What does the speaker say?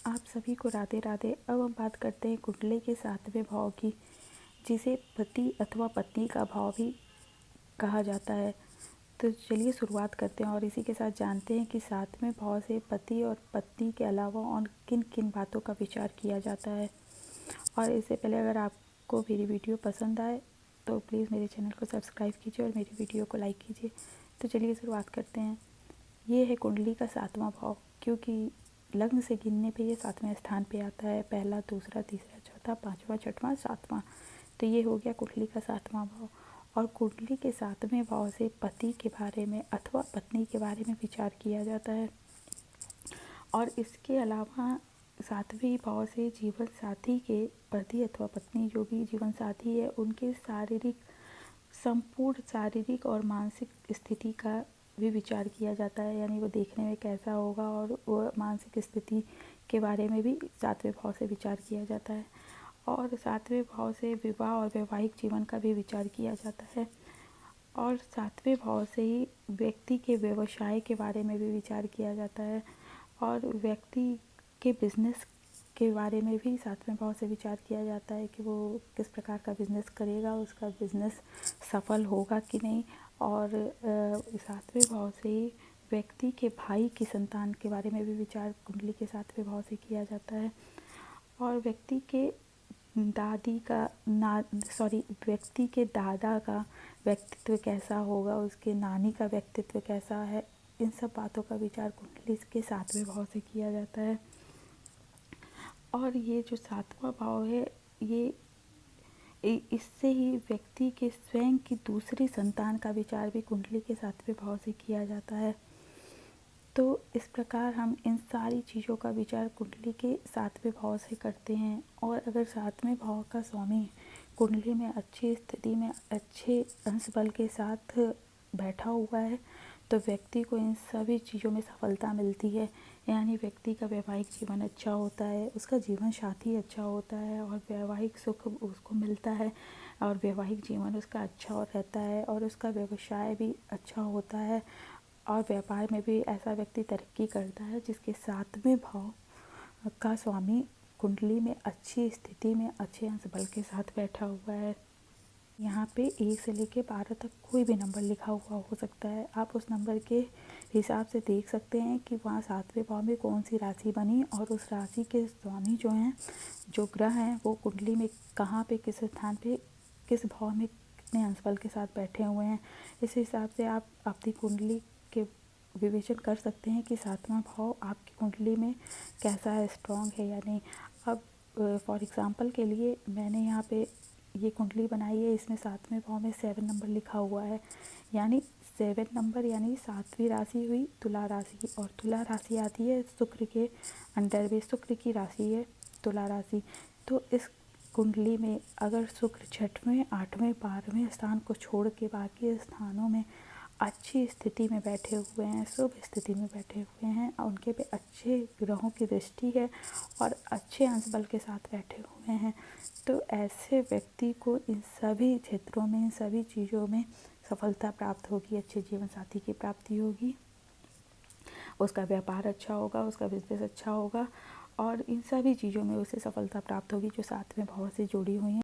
आप सभी को राधे राधे। अब हम बात करते हैं कुंडली के 7वें भाव की, जिसे पति अथवा पत्नी का भाव भी कहा जाता है। तो चलिए शुरुआत करते हैं और इसी के साथ जानते हैं कि 7वें भाव से पति और पत्नी के अलावा और किन किन बातों का विचार किया जाता है। और इससे पहले अगर आपको मेरी वीडियो पसंद आए तो प्लीज़ मेरे चैनल को सब्सक्राइब कीजिए और मेरी वीडियो को लाइक कीजिए। तो चलिए शुरुआत करते हैं। ये है कुंडली का 7वां भाव, क्योंकि लग्न से गिनने पे ये 7वें स्थान पे आता है। पहला, दूसरा, तीसरा, चौथा, पाँचवा, छठवां, सातवां। तो ये हो गया कुंडली का 7वां भाव। और कुंडली के 7वें भाव से पति के बारे में अथवा पत्नी के बारे में विचार किया जाता है। और इसके अलावा 7वें भाव से जीवन साथी के, पति अथवा पत्नी जो भी जीवन साथी है, उनके संपूर्ण शारीरिक और मानसिक स्थिति का भी विचार किया जाता है। यानी वो देखने में कैसा होगा और वो मानसिक स्थिति के बारे में भी 7वें भाव से विचार किया जाता है। और 7वें भाव से विवाह और वैवाहिक जीवन का भी विचार किया जाता है। और 7वें भाव से ही व्यक्ति के व्यवसाय के बारे में भी विचार किया जाता है। और व्यक्ति के बिजनेस के बारे में भी 7वें भाव से विचार किया जाता है कि वो किस प्रकार का बिज़नेस करेगा, उसका बिज़नेस सफल होगा कि नहीं। और 7वें भाव से ही व्यक्ति के भाई की संतान के बारे में भी विचार कुंडली के 7वें भाव से किया जाता है। और व्यक्ति के व्यक्ति के दादा का व्यक्तित्व कैसा होगा, उसके नानी का व्यक्तित्व कैसा है, इन सब बातों का विचार कुंडली के 7वें भाव से किया जाता है। और ये जो 7वां भाव है, ये इससे ही व्यक्ति के स्वयं की दूसरी संतान का विचार भी कुंडली के 7वें भाव से किया जाता है। तो इस प्रकार हम इन सारी चीज़ों का विचार कुंडली के 7वें भाव से करते हैं। और अगर 7वें भाव का स्वामी कुंडली में अच्छी स्थिति में अच्छे अंश बल के साथ बैठा हुआ है तो व्यक्ति को इन सभी चीज़ों में सफलता मिलती है। यानी व्यक्ति का वैवाहिक जीवन अच्छा होता है, उसका जीवन साथी अच्छा होता है और वैवाहिक सुख उसको मिलता है और वैवाहिक जीवन उसका अच्छा रहता है और उसका व्यवसाय भी अच्छा होता है। और व्यापार में भी ऐसा व्यक्ति तरक्की करता है जिसके 7वें भाव का स्वामी कुंडली में अच्छी स्थिति में अच्छे अंश बल के साथ बैठा हुआ है। यहाँ पे 1 से लेकर 12 तक कोई भी नंबर लिखा हुआ हो सकता है। आप उस नंबर के हिसाब से देख सकते हैं कि वहाँ 7वें भाव में कौन सी राशि बनी और उस राशि के स्वामी जो हैं, जो ग्रह हैं, वो कुंडली में कहाँ पे, किस स्थान पे, किस भाव में कितने अंश बल के साथ बैठे हुए हैं। इस हिसाब से आप अपनी कुंडली के विवेचन कर सकते हैं कि 7वां भाव आपकी कुंडली में कैसा है, स्ट्रॉन्ग है या नहीं। अब फॉर एग्ज़ाम्पल के लिए मैंने यहाँ पे ये कुंडली बनाई है, इसमें 7वें भाव में 7 नंबर लिखा हुआ है। यानी 7 नंबर यानी 7वीं राशि हुई तुला राशि। और तुला राशि आती है शुक्र के अंडर में, शुक्र की राशि है तुला राशि। तो इस कुंडली में अगर शुक्र 6वें, 8वें, 12वें स्थान को छोड़ के बाकी स्थानों में अच्छी स्थिति में बैठे हुए हैं, शुभ स्थिति में बैठे हुए हैं, उनके पे अच्छे ग्रहों की दृष्टि है और अच्छे अंश बल के साथ बैठे हुए हैं, तो ऐसे व्यक्ति को इन सभी क्षेत्रों में, इन सभी चीज़ों में सफलता प्राप्त होगी, अच्छे जीवन साथी की प्राप्ति होगी, उसका व्यापार अच्छा होगा, उसका बिजनेस अच्छा होगा और इन सभी चीज़ों में उसे सफलता प्राप्त होगी जो 7वें भाव से जुड़ी हुई हैं।